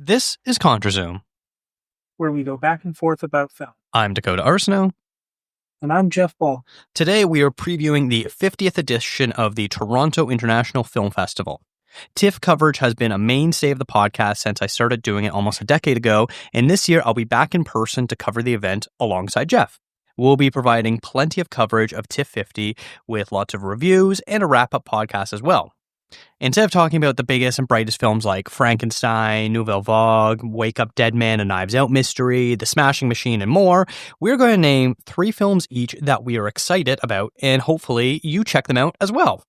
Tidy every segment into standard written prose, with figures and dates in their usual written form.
This is ContraZoom. Where we go back and forth about film. I'm Dakota Arsenault. And I'm Jeff Ball. Today we are previewing the 50th edition of the Toronto International Film Festival. TIFF coverage has been a mainstay of the podcast since I started doing it almost a decade ago, and this year I'll be back in person to cover the event alongside Jeff. We'll be providing plenty of coverage of TIFF50 with lots of reviews and a wrap-up podcast as well. Instead of talking about the biggest and brightest films like Frankenstein, Nouvelle Vague, Wake Up Dead Man, A Knives Out Mystery, The Smashing Machine, and more, we're going to name 3 films each that we are excited about, and hopefully you check them out as well.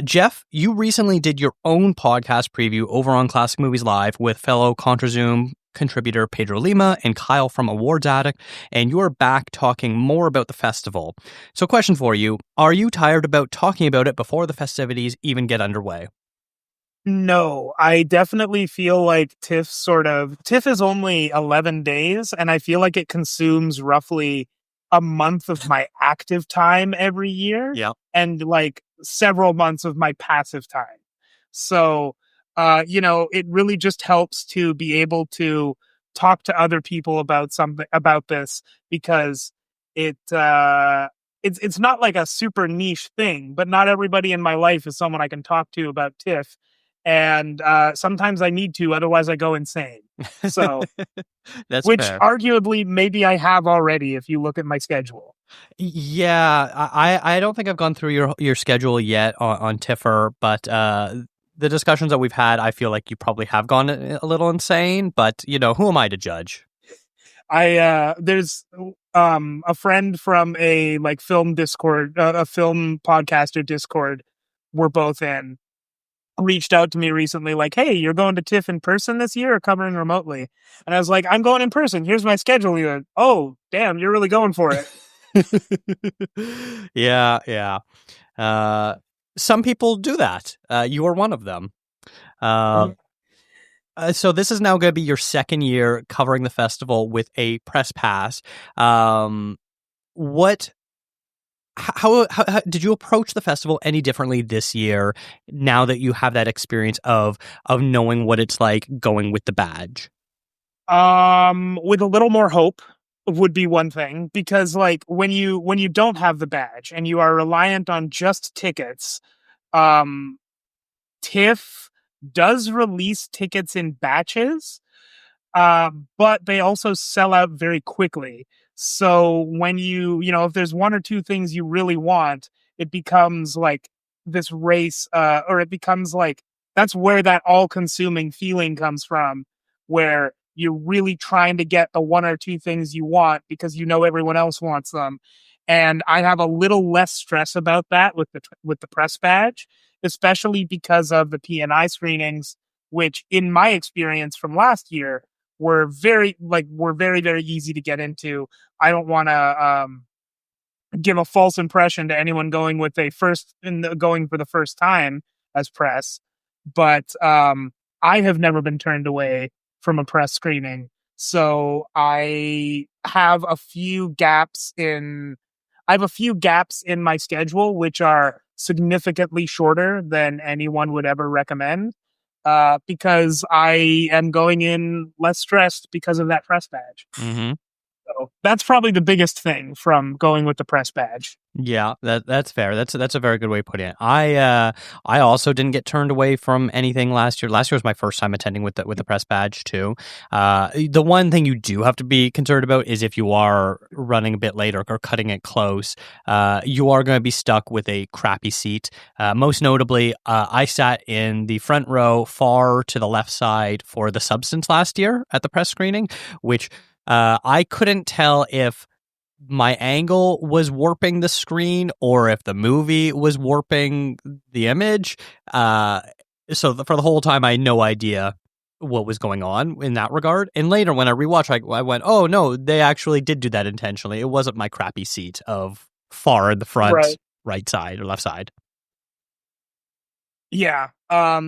Jeff, you recently did your own podcast preview over on Classic Movies Live with fellow ContraZoom contributor Pedro Lima and Kyle from Awards Addict, and you're back talking more about the festival. So question for you, are you tired about talking about it before the festivities even get underway? No, I definitely feel like TIFF is only 11 days, and I feel like it consumes roughly a month of my active time every year. Yeah. And like several months of my passive time. So, it really just helps to be able to talk to other people about something about this, because it's not like a super niche thing, but not everybody in my life is someone I can talk to about TIFF. And sometimes I need to, otherwise I go insane. So, That's which fair. Arguably maybe I have already if you look at my schedule. Yeah, I don't think I've gone through your schedule yet on TIFF, but the discussions that we've had, I feel like you probably have gone a little insane, but, who am I to judge? There's a friend from a film Discord, a film podcaster Discord we're both in, reached out to me recently like, hey, you're going to TIFF in person this year or covering remotely? And I was like, I'm going in person. Here's my schedule. He went, oh, damn, you're really going for it. Yeah. Some people do that. You are one of them. So this is now going to be your second year covering the festival with a press pass. How did you approach the festival any differently this year now that you have that experience of knowing what it's like going with the badge? With a little more hope would be one thing, because when you don't have the badge and you are reliant on just tickets, TIFF does release tickets in batches, but they also sell out very quickly. So when if there's one or two things you really want, it becomes like this race, or it becomes like, that's where that all-consuming feeling comes from, where you're really trying to get the one or two things you want because everyone else wants them. And I have a little less stress about that with the press badge, especially because of the P&I screenings, which in my experience from last year were very, very easy to get into. I don't want to give a false impression to anyone going for the first time as press, but I have never been turned away from a press screening. So I have a few gaps in my schedule, which are significantly shorter than anyone would ever recommend, because I am going in less stressed because of that press badge. Mm-hmm. So that's probably the biggest thing from going with the press badge. Yeah, that's fair. That's a very good way of putting it. I also didn't get turned away from anything last year. Last year was my first time attending with the press badge too. The one thing you do have to be concerned about is if you are running a bit late or cutting it close, you are going to be stuck with a crappy seat. Most notably, I sat in the front row far to the left side for The Substance last year at the press screening, which I couldn't tell if my angle was warping the screen or if the movie was warping the image. So for the whole time, I had no idea what was going on in that regard. And later when I rewatched, I went, oh no, they actually did do that intentionally. It wasn't my crappy seat of far in the front, right side or left side. Yeah.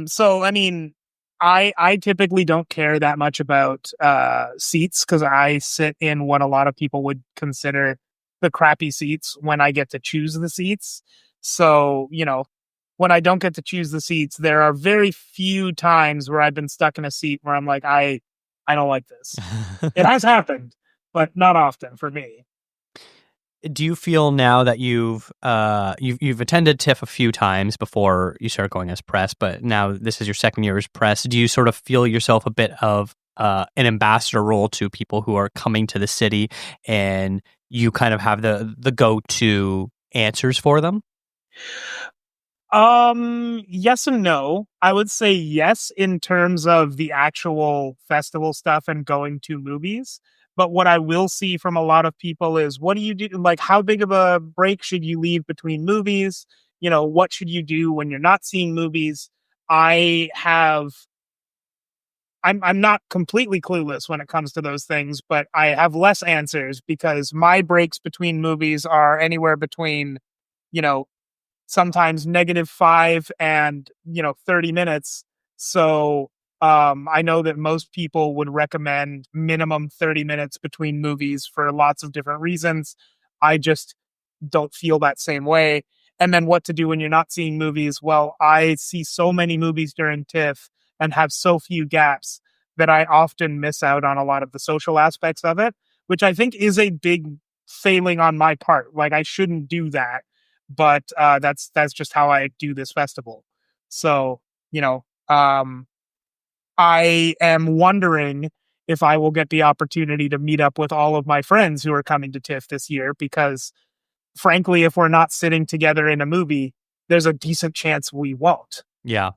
So, I mean, I typically don't care that much about seats, because I sit in what a lot of people would consider the crappy seats when I get to choose the seats. So, when I don't get to choose the seats, there are very few times where I've been stuck in a seat where I'm like, I don't like this. It has happened, but not often for me. Do you feel now that you've attended TIFF a few times before you started going as press, but now this is your second year as press? Do you sort of feel yourself a bit of an ambassador role to people who are coming to the city, and you kind of have the go-to answers for them? Yes and no. I would say yes in terms of the actual festival stuff and going to movies. But what I will see from a lot of people is, what do you do? Like, how big of a break should you leave between movies? You know, what should you do when you're not seeing movies? I have, I'm not completely clueless when it comes to those things, but I have less answers because my breaks between movies are anywhere between, you know, sometimes -5 and 30 minutes. So I know that most people would recommend minimum 30 minutes between movies for lots of different reasons. I just don't feel that same way. And then what to do when you're not seeing movies? Well, I see so many movies during TIFF and have so few gaps that I often miss out on a lot of the social aspects of it, which I think is a big failing on my part. Like, I shouldn't do that, but that's just how I do this festival. So, I am wondering if I will get the opportunity to meet up with all of my friends who are coming to TIFF this year, because frankly, if we're not sitting together in a movie, there's a decent chance we won't. Yeah.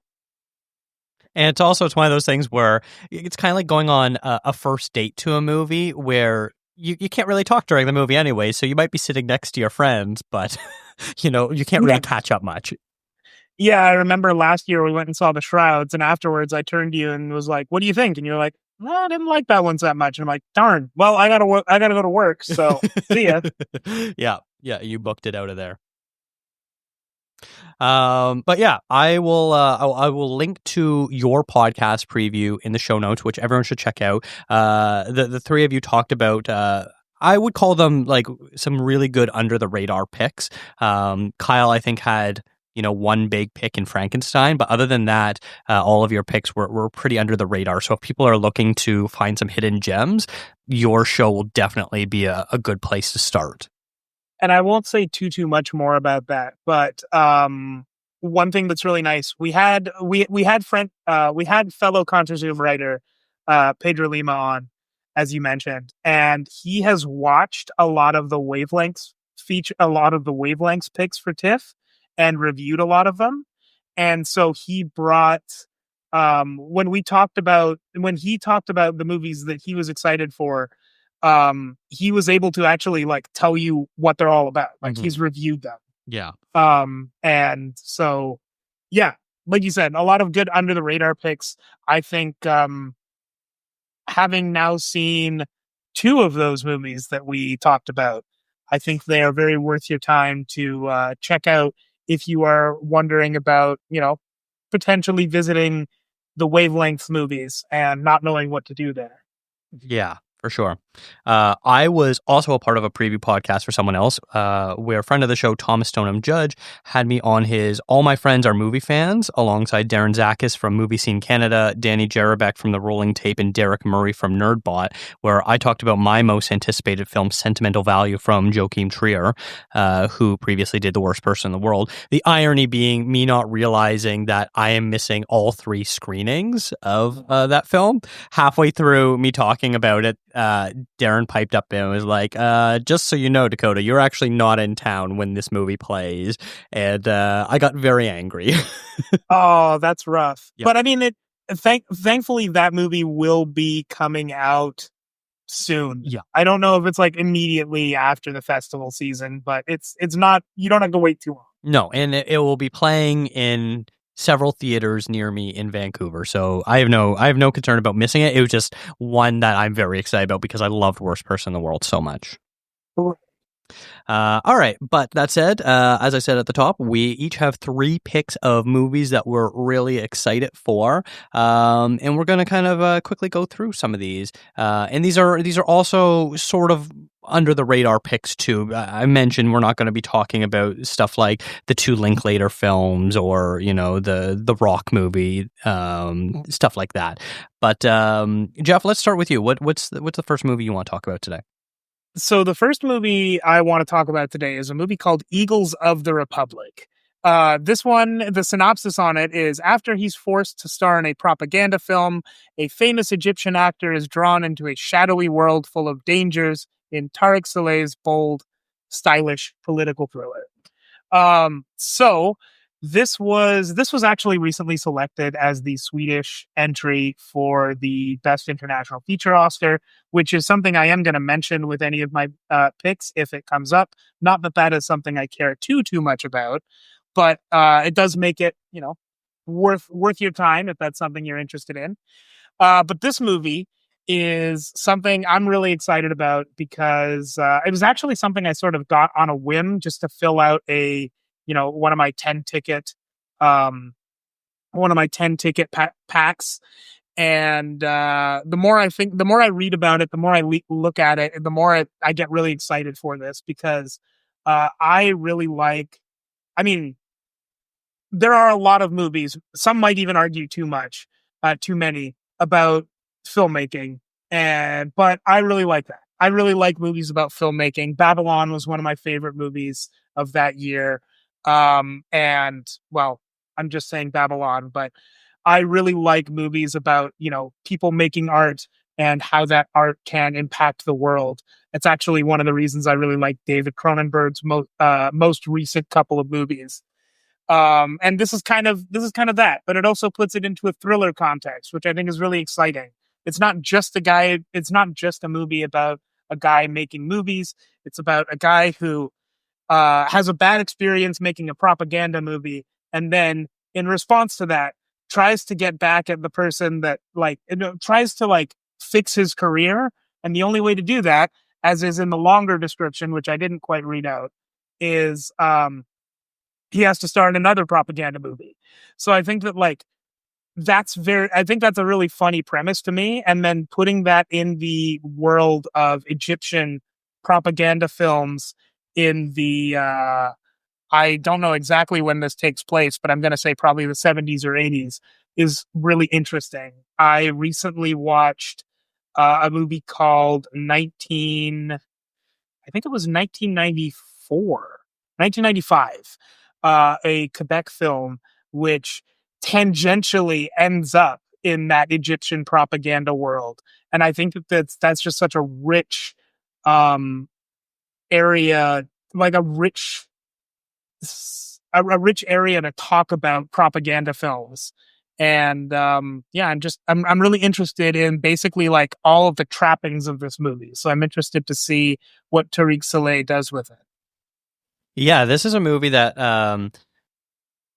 And it's one of those things where it's kind of like going on a first date to a movie where you can't really talk during the movie anyway. So you might be sitting next to your friends, but you can't really catch up much. Yeah, I remember last year we went and saw The Shrouds, and afterwards I turned to you and was like, "What do you think?" And you're like, "No, I didn't like that one that much." And I'm like, "Darn, well, I gotta go to work, so see ya." Yeah, you booked it out of there. But yeah, I will link to your podcast preview in the show notes, which everyone should check out. The three of you talked about, I would call them like some really good under the radar picks. Kyle, I think, had one big pick in Frankenstein, but other than that, all of your picks were pretty under the radar. So if people are looking to find some hidden gems, your show will definitely be a good place to start. And I won't say too much more about that, but one thing that's really nice, we had fellow Contra-Zoom writer Pedro Lima on, as you mentioned, and he has watched a lot of the wavelengths picks for TIFF and reviewed a lot of them. And so he brought, when he talked about the movies that he was excited for, he was able to actually like tell you what they're all about. Like, he's reviewed them. Yeah. And so, yeah, like you said, a lot of good under the radar picks. I think, having now seen 2 of those movies that we talked about, I think they are very worth your time to check out if you are wondering about, potentially visiting the Wavelength movies and not knowing what to do there. Yeah, for sure. I was also a part of a preview podcast for someone else, where a friend of the show, Thomas Stoneham Judge, had me on his All My Friends Are Movie Fans, alongside Darren Zakis from Movie Scene Canada, Danny Jarabek from The Rolling Tape, and Derek Murray from Nerdbot, where I talked about my most anticipated film, Sentimental Value, from Joachim Trier, who previously did The Worst Person in the World. The irony being me not realizing that I am missing all 3 screenings of that film. Halfway through me talking about it, Darren piped up and was like, just so you know, Dakota, you're actually not in town when this movie plays. And I got very angry. Oh, that's rough. Yep. But I mean, thankfully that movie will be coming out soon. Yeah. I don't know if it's like immediately after the festival season, but it's not, you don't have to wait too long. No, and it will be playing in several theaters near me in Vancouver. So I have no concern about missing it. It was just one that I'm very excited about because I loved Worst Person in the World so much. All right. But that said, as I said at the top, we each have 3 picks of movies that we're really excited for. And we're going to kind of quickly go through some of these. And these are also sort of under the radar picks too. I mentioned we're not going to be talking about stuff like the two Linklater films or, the Rock movie, stuff like that. But Jeff, let's start with you. What's the first movie you want to talk about today? So the first movie I want to talk about today is a movie called Eagles of the Republic. This one, the synopsis on it is: after he's forced to star in a propaganda film, a famous Egyptian actor is drawn into a shadowy world full of dangers in Tariq Saleh's bold, stylish political thriller. So this was actually recently selected as the Swedish entry for the Best International Feature Oscar, which is something I am going to mention with any of my picks if it comes up. Not that is something I care too much about, but it does make it, worth your time if that's something you're interested in. But this movie is something I'm really excited about because it was actually something I sort of got on a whim just to fill out one of my 10 ticket packs. And the more I read about it, the more I look at it, and the more I get really excited for this because I really like. I mean, there are a lot of movies. Some might even argue too many about filmmaking, but I really like that. I really like movies about filmmaking. Babylon was one of my favorite movies of that year. And well, I'm just saying Babylon, but I really like movies about, people making art and how that art can impact the world. It's actually one of the reasons I really like David Cronenberg's most recent couple of movies. And this is kind of that, but it also puts it into a thriller context, which I think is really exciting. It's not just a movie about a guy making movies. It's about a guy who has a bad experience making a propaganda movie, and then in response to that, tries to get back at the person that tries to fix his career. And the only way to do that, as is in the longer description, which I didn't quite read out, is he has to star in another propaganda movie. So I think that that's a really funny premise to me. And then putting that in the world of Egyptian propaganda films in the, I don't know exactly when this takes place, but I'm going to say probably the 70s or 80s is really interesting. I recently watched a movie called 1995, a Quebec film, which tangentially ends up in that Egyptian propaganda world. And I think that's just such a rich area, a rich area to talk about propaganda films. And I'm really interested in basically all of the trappings of this movie. So I'm interested to see what Tariq Saleh does with it. Yeah, this is a movie that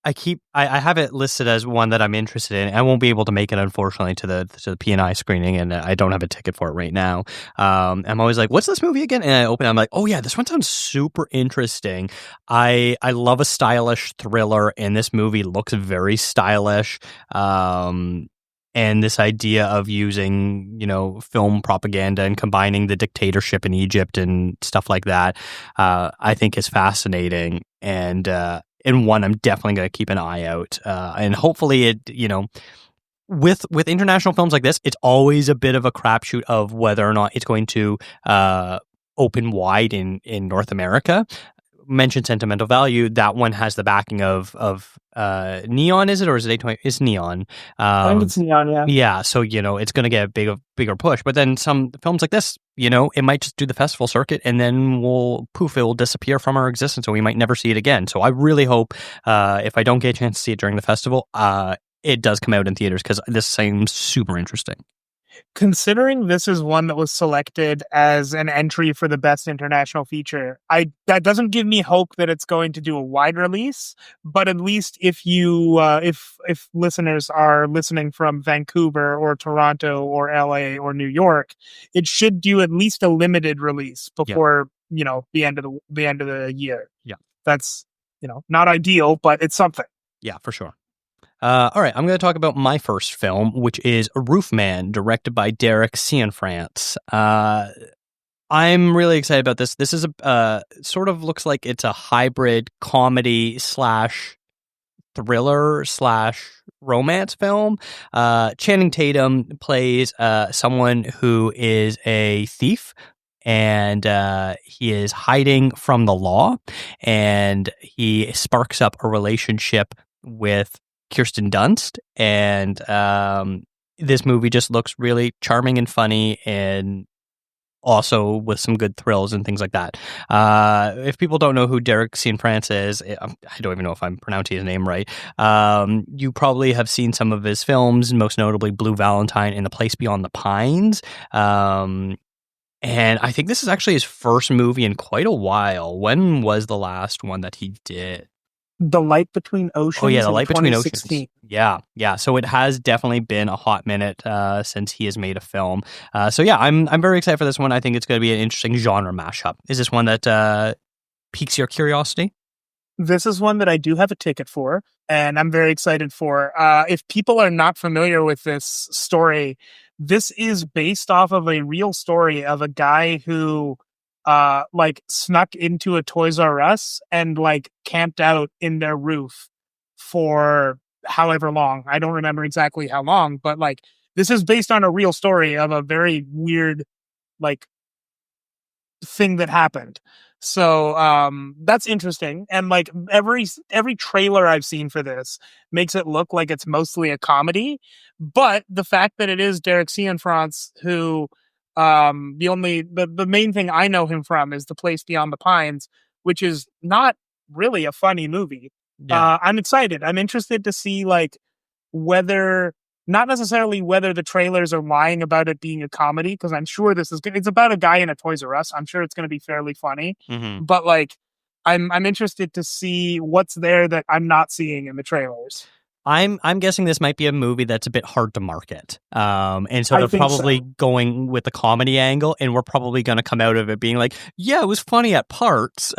I have it listed as one that I'm interested in. I won't be able to make it, unfortunately, to the P&I screening, and I don't have a ticket for it right now. I'm always like, what's this movie again? And I open it, I'm like, oh yeah, this one sounds super interesting. I love a stylish thriller, and this movie looks very stylish. And this idea of using, film propaganda and combining the dictatorship in Egypt and stuff like that, I think is fascinating. And one I'm definitely going to keep an eye out. And hopefully it, with international films like this, it's always a bit of a crapshoot of whether or not it's going to open wide in North America. Mentioned Sentimental Value. That one has the backing of Neon, is it, or is it A20? It's Neon. I think it's Neon, yeah. Yeah, so it's going to get a bigger push. But then some films like this, it might just do the festival circuit, and then it will disappear from our existence, and we might never see it again. So I really hope, if I don't get a chance to see it during the festival, it does come out in theaters, because this seems super interesting. Considering this is one that was selected as an entry for the Best International Feature, that doesn't give me hope that it's going to do a wide release. But at least if you, if listeners are listening from Vancouver or Toronto or LA or New York, it should do at least a limited release before the end of the year. Yeah, that's not ideal, but it's something. Yeah, for sure. All right, I'm going to talk about my first film, which is Roofman, directed by Derek Cianfrance. I'm really excited about this. This is a sort of looks like it's a hybrid comedy slash thriller slash romance film. Channing Tatum plays someone who is a thief, and he is hiding from the law, and he sparks up a relationship with Kirsten Dunst, and this movie just looks really charming and funny, and also with some good thrills and things like that. If people don't know who Derek Cianfrance is, I don't even know if I'm pronouncing his name right. You probably have seen some of his films, most notably Blue Valentine and The Place Beyond the Pines. And I think this is actually his first movie in quite a while. When was the last one that he did? The Light Between Oceans. Oh yeah, The Light Between 2016. Oceans. Yeah. So it has definitely been a hot minute since he has made a film. So yeah, I'm very excited for this one. I think it's going to be an interesting genre mashup. Is this one that piques your curiosity? This is one that I do have a ticket for, and I'm very excited for. If people are not familiar with this story, this is based off of a real story of a guy who like snuck into a Toys R Us and like camped out in their roof for however long. I don't remember exactly how long, but like this is based on a real story of a very weird like thing that happened. So that's interesting. And like every trailer I've seen for this makes it look like it's mostly a comedy. But the fact that it is Derek Cianfrance, who the main thing I know him from is The Place Beyond the Pines, which is not really a funny movie. Yeah. I'm excited. I'm interested to see like whether not necessarily whether the trailers are lying about it being a comedy, because I'm sure this is good. It's about a guy in a Toys R Us. I'm sure it's going to be fairly funny, but like I'm interested to see what's there that I'm not seeing in the trailers. I'm guessing this might be a movie that's a bit hard to market, and so they're probably going with the comedy angle, and we're probably going to come out of it being like, yeah, it was funny at parts.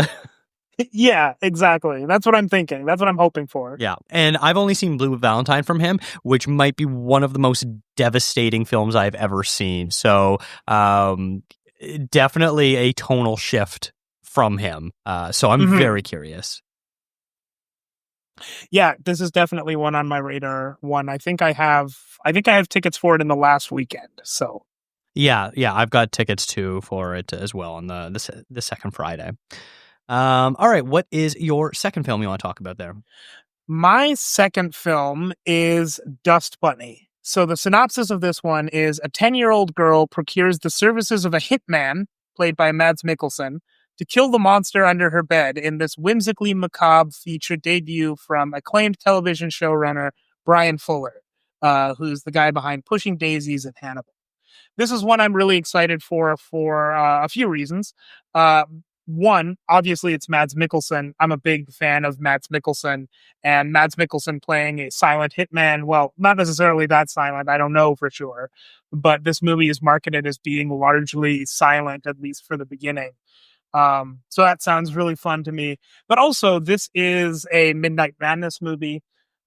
Yeah, exactly. That's what I'm thinking. That's what I'm hoping for. Yeah, and I've only seen Blue Valentine from him, which might be one of the most devastating films I've ever seen. So, definitely a tonal shift from him. So I'm very curious. Yeah, this is definitely one on my radar. One I think I have tickets for it in the last weekend. So yeah, I've got tickets too for it as well on the second Friday. All right, what is your second film you want to talk about there? My second film is Dust Bunny. So the synopsis of this one is a 10-year-old girl procures the services of a hitman, played by Mads Mikkelsen, to kill the monster under her bed in this whimsically macabre feature debut from acclaimed television showrunner Brian Fuller, who's the guy behind Pushing Daisies and Hannibal. This is one I'm really excited for a few reasons. One, obviously, it's Mads Mikkelsen. I'm a big fan of Mads Mikkelsen, and Mads Mikkelsen playing a silent hitman. Well, not necessarily that silent. I don't know for sure, but this movie is marketed as being largely silent, at least for the beginning. So that sounds really fun to me. But also, this is a Midnight Madness movie.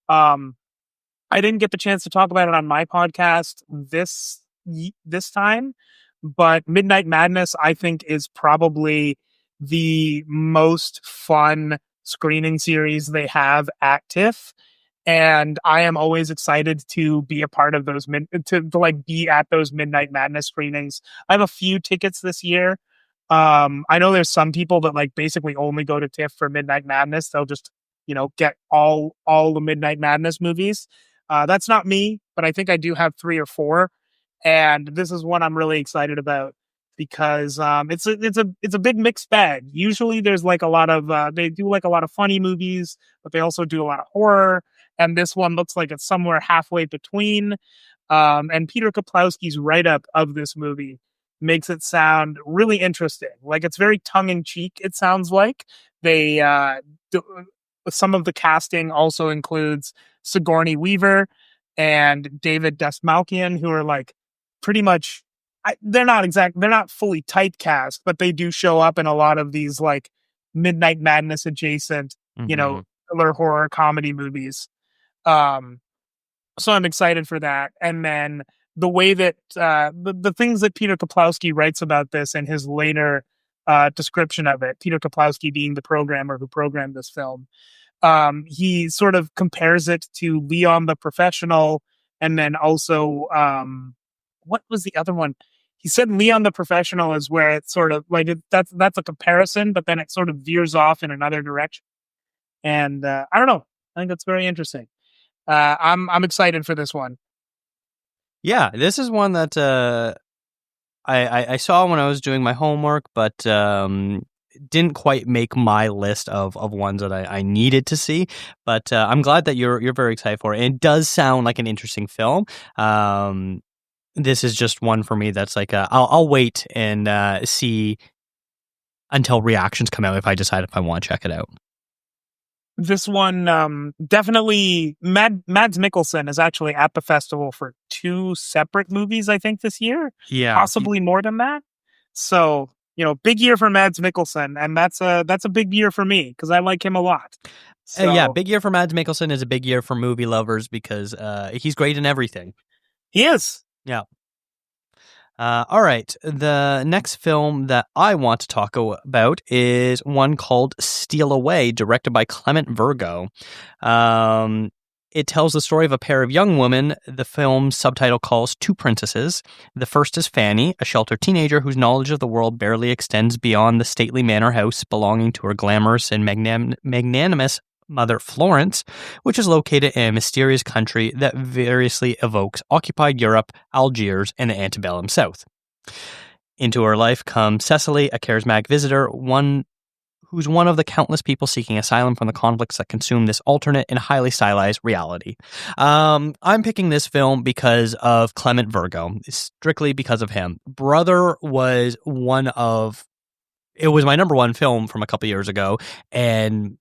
I didn't get the chance to talk about it on my podcast this time, but Midnight Madness, I think, is probably the most fun screening series they have at TIFF. And I am always excited to be a part of those to like be at those Midnight Madness screenings. I have a few tickets this year. I know there's some people that like basically only go to TIFF for Midnight Madness. They'll just, get all the Midnight Madness movies. That's not me, but I think I do have 3 or 4. And this is one I'm really excited about because it's a big mixed bag. Usually there's like a lot of they do like a lot of funny movies, but they also do a lot of horror. And this one looks like it's somewhere halfway between. And Peter Kaplowski's write-up of this movie makes it sound really interesting. Like it's very tongue-in-cheek, it sounds like. They some of the casting also includes Sigourney Weaver and David Dastmalchian, who are like pretty much they're not fully typecast, but they do show up in a lot of these like Midnight Madness adjacent, thriller horror comedy movies. So I'm excited for that. And then the way that the things that Peter Kaplowski writes about this in his later description of it, Peter Kaplowski being the programmer who programmed this film, he sort of compares it to Leon the Professional, and then also what was the other one? He said Leon the Professional is where it's sort of like that's a comparison, but then it sort of veers off in another direction. And I don't know. I think that's very interesting. I'm excited for this one. Yeah, this is one that I saw when I was doing my homework, but didn't quite make my list of ones that I needed to see. But I'm glad that you're very excited for it. And it does sound like an interesting film. This is just one for me that's like I'll wait and see until reactions come out if I decide if I want to check it out. This one, definitely, Mads Mikkelsen is actually at the festival for 2 separate movies, I think, this year. Yeah. Possibly more than that. So, big year for Mads Mikkelsen, and that's a big year for me, because I like him a lot. So, yeah, big year for Mads Mikkelsen is a big year for movie lovers, because he's great in everything. He is. Yeah. All right. The next film that I want to talk about is one called Steal Away, directed by Clement Virgo. It tells the story of a pair of young women. The film's subtitle calls Two Princesses. The first is Fanny, a sheltered teenager whose knowledge of the world barely extends beyond the stately manor house belonging to her glamorous and magnanimous mother, Florence, which is located in a mysterious country that variously evokes occupied Europe, Algiers, and the antebellum South. Into her life comes Cecily, a charismatic visitor, who's one of the countless people seeking asylum from the conflicts that consume this alternate and highly stylized reality. I'm picking this film because of Clement Virgo, strictly because of him. Brother was it was my number one film from a couple years ago, and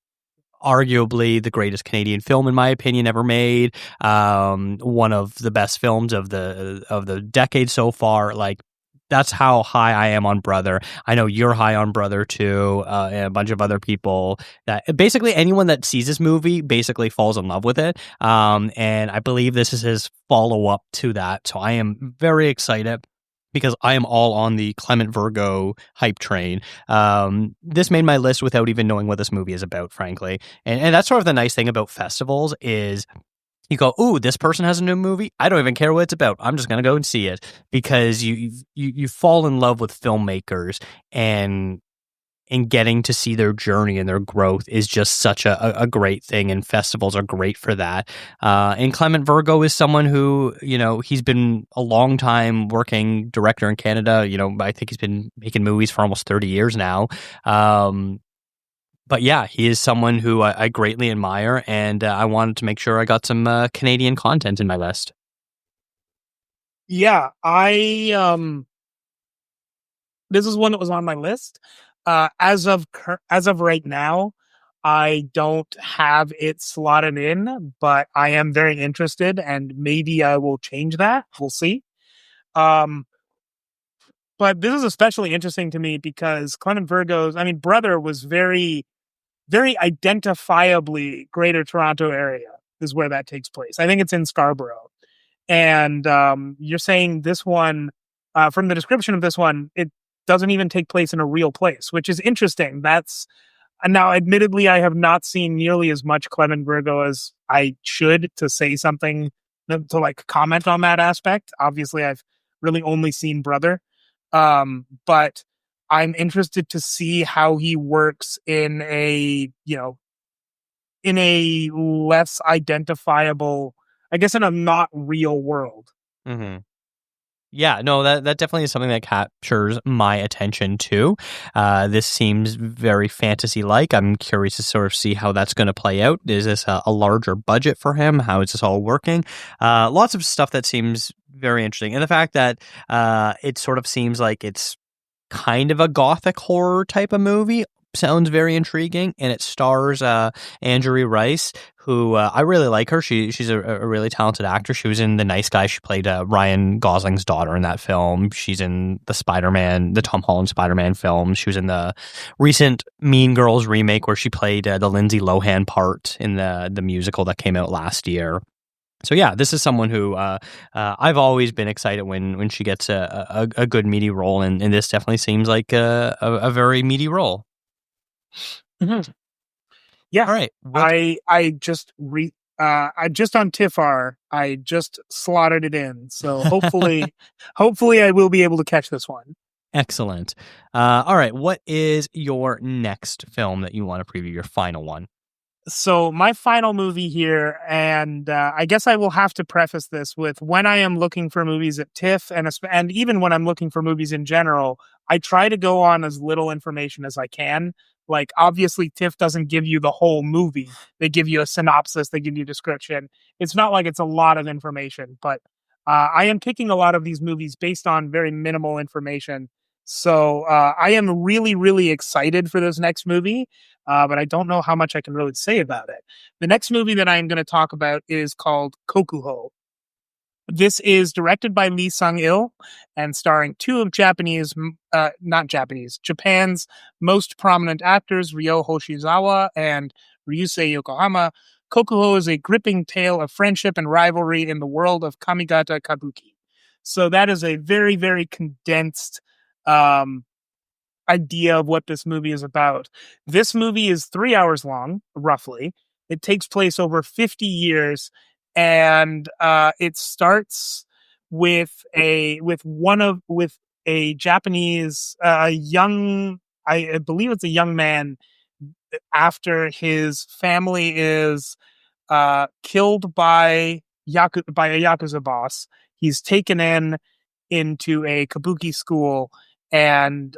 arguably the greatest Canadian film, in my opinion, ever made. One of the best films of the decade so far. Like, that's how high I am on Brother. I know you're high on Brother too, and a bunch of other people. That basically anyone that sees this movie basically falls in love with it. And I believe this is his follow up to that. So I am very excited, because I am all on the Clement Virgo hype train. This made my list without even knowing what this movie is about, frankly. And that's sort of the nice thing about festivals is you go, ooh, this person has a new movie. I don't even care what it's about. I'm just going to go and see it, because you fall in love with filmmakers, and getting to see their journey and their growth is just such a great thing, and festivals are great for that. And Clement Virgo is someone who, he's been a long time working director in Canada. I think he's been making movies for almost 30 years now. But yeah, he is someone who I greatly admire, and I wanted to make sure I got some Canadian content in my list. Yeah, this is one that was on my list. As of right now, I don't have it slotted in, but I am very interested, and maybe I will change that. We'll see. But this is especially interesting to me because Clement Virgo's, Brother was very, very identifiably Greater Toronto area is where that takes place. I think it's in Scarborough. And you're saying this one, from the description of this one, it doesn't even take place in a real place, which is interesting. Now, admittedly, I have not seen nearly as much Clement Virgo as I should to say something to comment on that aspect. Obviously, I've really only seen Brother, but I'm interested to see how he works in a less identifiable, I guess, in a not real world. Mm-hmm. Yeah, no, that definitely is something that captures my attention too. This seems very fantasy-like. I'm curious to sort of see how that's going to play out. Is this a larger budget for him? How is this all working? Lots of stuff that seems very interesting. And the fact that it sort of seems like it's kind of a gothic horror type of movie sounds very intriguing, and it stars Andrea Rice, who I really like her. She's a really talented actress. She was in The Nice Guy. She played Ryan Gosling's daughter in that film. She's in the Tom Holland Spider-Man film. She was in the recent Mean Girls remake where she played the Lindsay Lohan part in the musical that came out last year. So yeah, this is someone who I've always been excited when she gets a good meaty role, and this definitely seems like a very meaty role. Mhm. Yeah, All right, what? I just on TIFF I just slotted it in. So hopefully I will be able to catch this one. Excellent. All right, what is your next film that you want to preview? Your final one. So my final movie here, and I guess I will have to preface this with when I am looking for movies at TIFF, and even when I'm looking for movies in general, I try to go on as little information as I can. Like obviously, TIFF doesn't give you the whole movie; they give you a synopsis, they give you a description. It's not like it's a lot of information, but I am picking a lot of these movies based on very minimal information. So I am really, really excited for this next movie, but I don't know how much I can really say about it. The next movie that I'm going to talk about is called Kokuho. This is directed by Lee Sung-il and starring two of not Japanese, Japan's most prominent actors, Ryo Hoshizawa and Ryusei Yokohama. Kokuho is a gripping tale of friendship and rivalry in the world of Kamigata Kabuki. So that is a very, very condensed um, idea of what this movie is about. This movie is 3 hours long, roughly. It takes place over 50 years, and it starts with a Japanese young, I believe it's a young man after his family is killed by by a yakuza boss. He's taken into a kabuki school and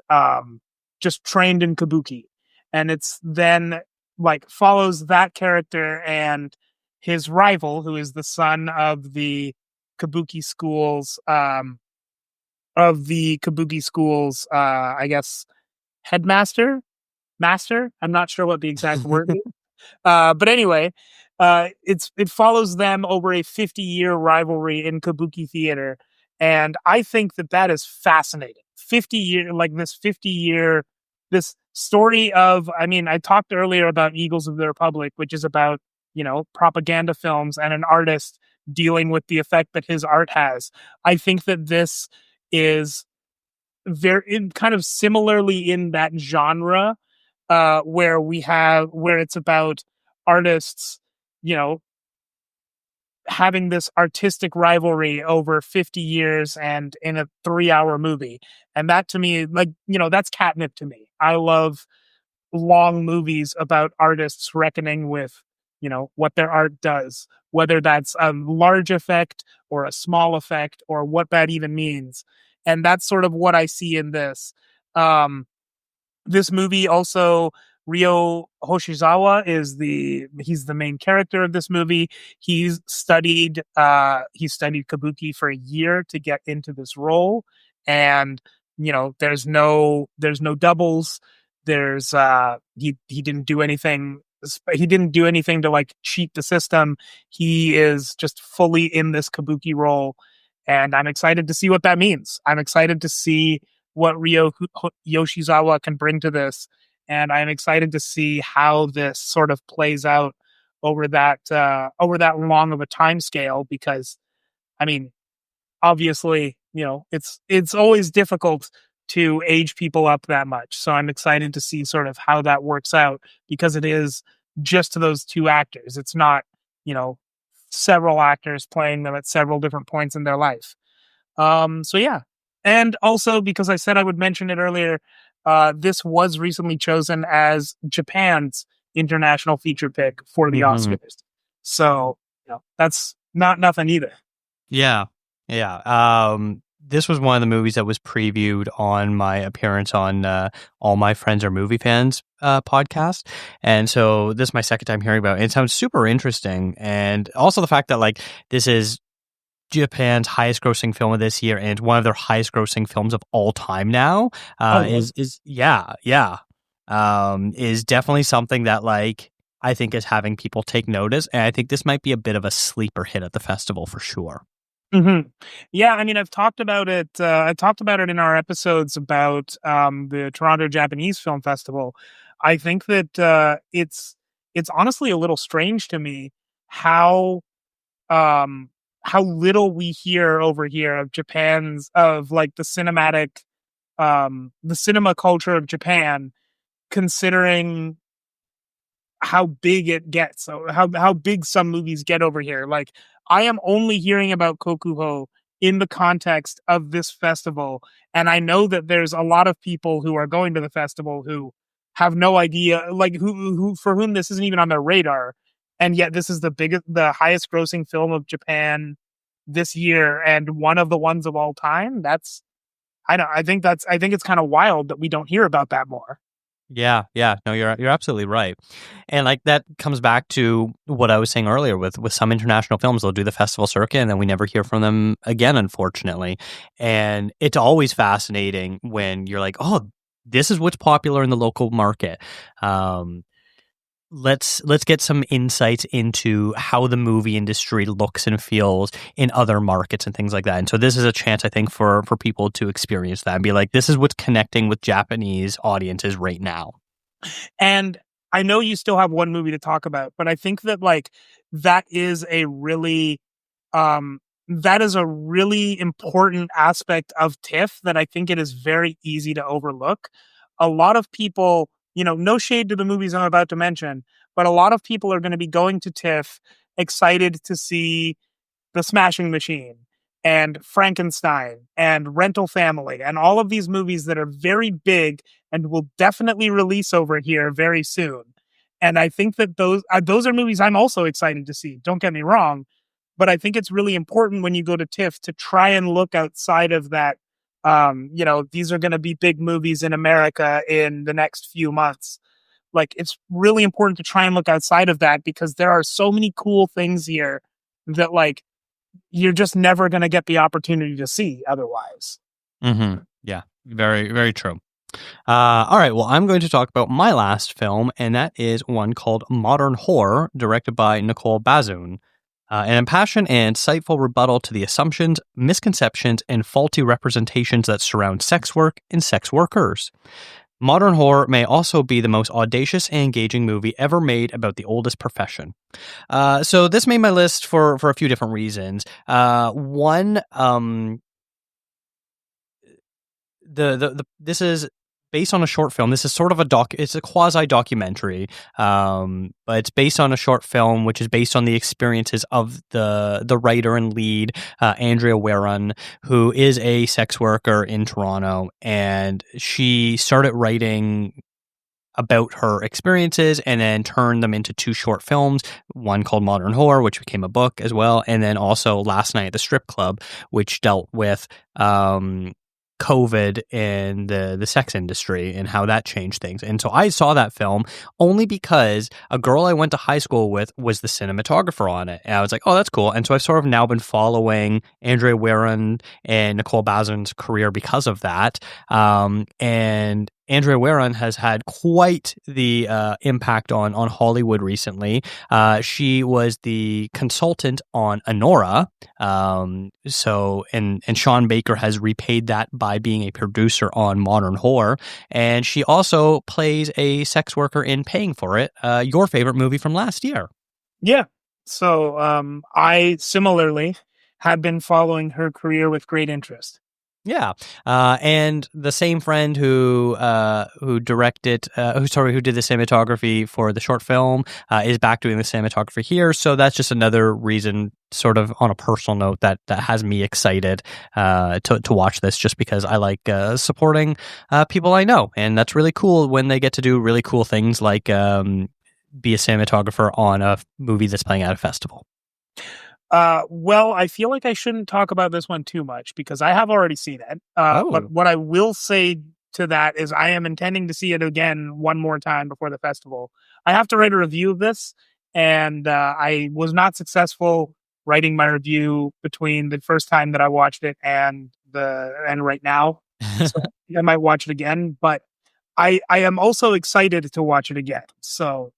just trained in kabuki, and it's then like follows that character and his rival, who is the son of the kabuki schools I guess headmaster master. I'm not sure what the exact word is. But anyway, it follows them over a 50-year rivalry in kabuki theater, and I think that is fascinating. 50 year, like this 50-year, this story of. I mean, I talked earlier about Eagles of the Republic, which is about propaganda films and an artist dealing with the effect that his art has. I think that this is very kind of similarly in that genre, where it's about artists, you know, having this artistic rivalry over 50 years and in a 3 hour movie. And that to me, like, that's catnip to me. I love long movies about artists reckoning with, what their art does, whether that's a large effect or a small effect or what that even means. And that's sort of what I see in this. This movie also, Ryo Hoshizawa he's the main character of this movie. He studied kabuki for a year to get into this role, and there's no doubles. He didn't do anything. He didn't do anything to like cheat the system. He is just fully in this kabuki role, and I'm excited to see what that means. I'm excited to see what Ryo Yoshizawa can bring to this, and I'm excited to see how this sort of plays out over that long of a time scale. Because, I mean, obviously, it's always difficult to age people up that much. So I'm excited to see sort of how that works out, because it is just those two actors. It's not, several actors playing them at several different points in their life. So yeah. And also, because I said I would mention it earlier, this was recently chosen as Japan's international feature pick for the Oscars. So, that's not nothing either. Yeah, yeah. This was one of the movies that was previewed on my appearance on All My Friends Are Movie Fans podcast, and so this is my second time hearing about it. It sounds super interesting, and also the fact that like this is Japan's highest grossing film of this year and one of their highest grossing films of all time now is definitely something that like I think is having people take notice, and I think this might be a bit of a sleeper hit at the festival for sure. Mm-hmm. Yeah, I mean, I've talked about it. I talked about it in our episodes about the Toronto Japanese Film Festival. I think that it's honestly a little strange to me how how little we hear over here of like the cinema culture of Japan, considering how big it gets, so how big some movies get over here. Like, I am only hearing about Kokuho in the context of this festival, and I know that there's a lot of people who are going to the festival who have no idea, like who for whom this isn't even on their radar, and yet this is the highest grossing film of Japan this year, and one of the ones of all time. That's I think it's kind of wild that we don't hear about that more. Yeah, yeah. No, you're absolutely right. And like that comes back to what I was saying earlier with some international films. They'll do the festival circuit and then we never hear from them again, unfortunately. And it's always fascinating when you're like, oh, this is what's popular in the local market. Let's get some insights into how the movie industry looks and feels in other markets and things like that. And so this is a chance, I think, for people to experience that and be like, this is what's connecting with Japanese audiences right now. And I know you still have one movie to talk about, but I think that like that is a really important aspect of TIFF that I think it is very easy to overlook. A lot of people, no shade to the movies I'm about to mention, but a lot of people are going to be going to TIFF excited to see The Smashing Machine and Frankenstein and Rental Family and all of these movies that are very big and will definitely release over here very soon. And I think that those are movies I'm also excited to see. Don't get me wrong, but I think it's really important when you go to TIFF to try and look outside of that. These are going to be big movies in America in the next few months. Like, it's really important to try and look outside of that because there are so many cool things here that like you're just never going to get the opportunity to see otherwise. Mm-hmm. Yeah, very, very true. All right, well, I'm going to talk about my last film, and that is one called Modern Horror, directed by Nicole Bazoun. An impassioned and insightful rebuttal to the assumptions, misconceptions, and faulty representations that surround sex work and sex workers. Modern Horror may also be the most audacious and engaging movie ever made about the oldest profession. So this made my list for a few different reasons. One, this is based on a short film. This is sort of it's a quasi documentary, but it's based on a short film, which is based on the experiences of the writer and lead, Andrea Warren, who is a sex worker in Toronto, and she started writing about her experiences and then turned them into two short films, one called Modern Horror, which became a book as well, and then also Last Night at the Strip Club, which dealt with COVID and the sex industry and how that changed things. And so I saw that film only because a girl I went to high school with was the cinematographer on it. And I was like, oh, that's cool. And so I've sort of now been following Andrea Warren and Nicole Bazoun's career because of that. And Andrea Warren has had quite the impact on Hollywood recently. She was the consultant on Anora. And Sean Baker has repaid that by being a producer on Modern Horror. And she also plays a sex worker in Paying for It, your favorite movie from last year. Yeah. So I similarly have been following her career with great interest. Yeah, and the same friend who did the cinematography for the short film is back doing the cinematography here. So that's just another reason, sort of on a personal note, that has me excited to watch this, just because I like supporting people I know, and that's really cool when they get to do really cool things like be a cinematographer on a movie that's playing at a festival. Well, I feel like I shouldn't talk about this one too much because I have already seen it. But what I will say to that is I am intending to see it again one more time before the festival. I have to write a review of this, and I was not successful writing my review between the first time that I watched it and right now. So I might watch it again, but I am also excited to watch it again. So,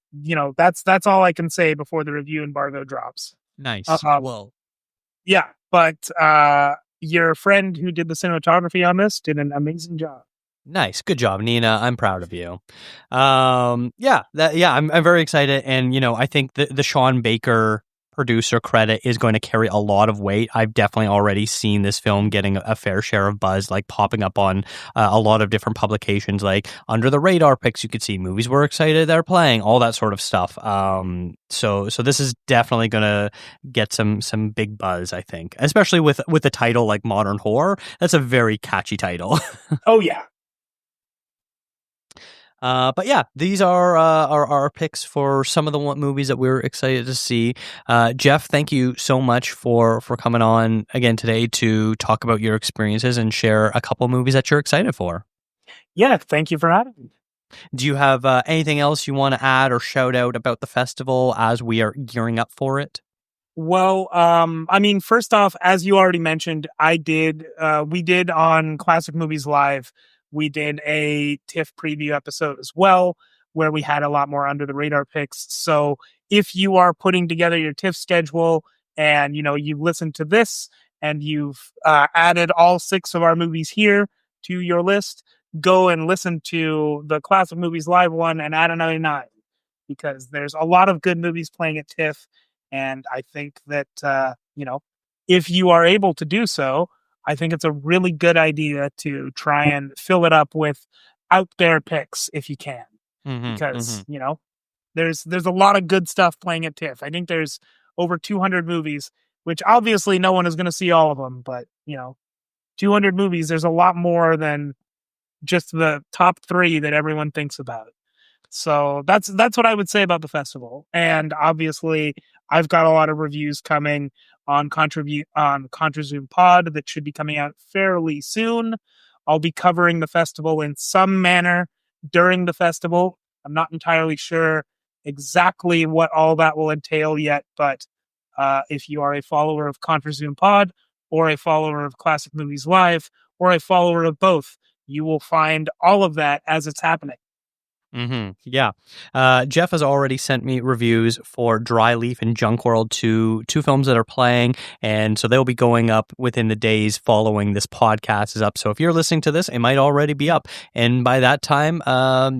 that's all I can say before the review embargo drops. Nice. Well, yeah, but your friend who did the cinematography on this did an amazing job. Nice. Good job, Nina. I'm proud of you. I'm very excited. And, I think the Sean Baker producer credit is going to carry a lot of weight. I've definitely already seen this film getting a fair share of buzz, like popping up on a lot of different publications, like under the radar picks. You could see movies we're excited they're playing, all that sort of stuff. So this is definitely going to get some big buzz, I think, especially with the title like Modern Horror. That's a very catchy title. Oh yeah. But yeah, these are our picks for some of the movies that we're excited to see. Jeff, thank you so much for coming on again today to talk about your experiences and share a couple movies that you're excited for. Yeah, thank you for having me. Do you have anything else you want to add or shout out about the festival as we are gearing up for it? Well, I mean, first off, as you already mentioned, we did on Classic Movies Live, we did a TIFF preview episode as well, where we had a lot more under the radar picks. So if you are putting together your TIFF schedule and, you've listened to this and you've added all 6 of our movies here to your list, go and listen to the Classic Movies Live one and add another 9, because there's a lot of good movies playing at TIFF. And I think that, if you are able to do so, I think it's a really good idea to try and fill it up with out there picks if you can, because, there's a lot of good stuff playing at TIFF. I think there's over 200 movies, which obviously no one is going to see all of them, but 200 movies, there's a lot more than just the top 3 that everyone thinks about. So that's what I would say about the festival. And obviously I've got a lot of reviews coming on ContraZoom Pod that should be coming out fairly soon. I'll be covering the festival in some manner during the festival. I'm not entirely sure exactly what all that will entail yet, but if you are a follower of ContraZoom Pod or a follower of Classic Movies Live or a follower of both, you will find all of that as it's happening. Yeah. Jeff has already sent me reviews for Dry Leaf and Junk World, two films that are playing, and so they'll be going up within the days following this podcast is up. So if you're listening to this, it might already be up, and by that time,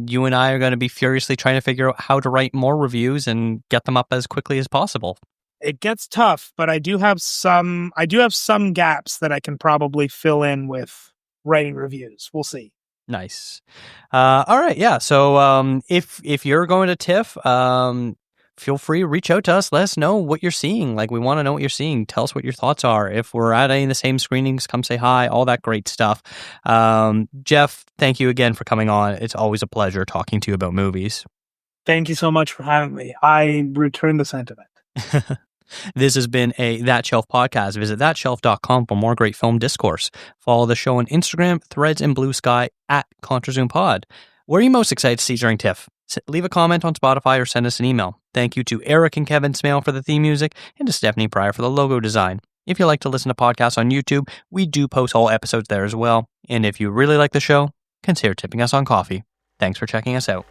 you and I are going to be furiously trying to figure out how to write more reviews and get them up as quickly as possible. It gets tough, but I do have some gaps that I can probably fill in with writing reviews. We'll see. Nice. All right. Yeah. So if you're going to TIFF, feel free to reach out to us. Let us know what you're seeing. Like, we want to know what you're seeing. Tell us what your thoughts are. If we're at any of the same screenings, come say hi, all that great stuff. Jeff, thank you again for coming on. It's always a pleasure talking to you about movies. Thank you so much for having me. I return the sentiment. This has been a That Shelf podcast. Visit thatshelf.com for more great film discourse. Follow the show on Instagram, Threads, and Blue Sky at ContraZoomPod. What are you most excited to see during TIFF? Leave a comment on Spotify or send us an email. Thank you to Eric and Kevin Smale for the theme music and to Stephanie Pryor for the logo design. If you like to listen to podcasts on YouTube, we do post all episodes there as well. And if you really like the show, consider tipping us on coffee. Thanks for checking us out.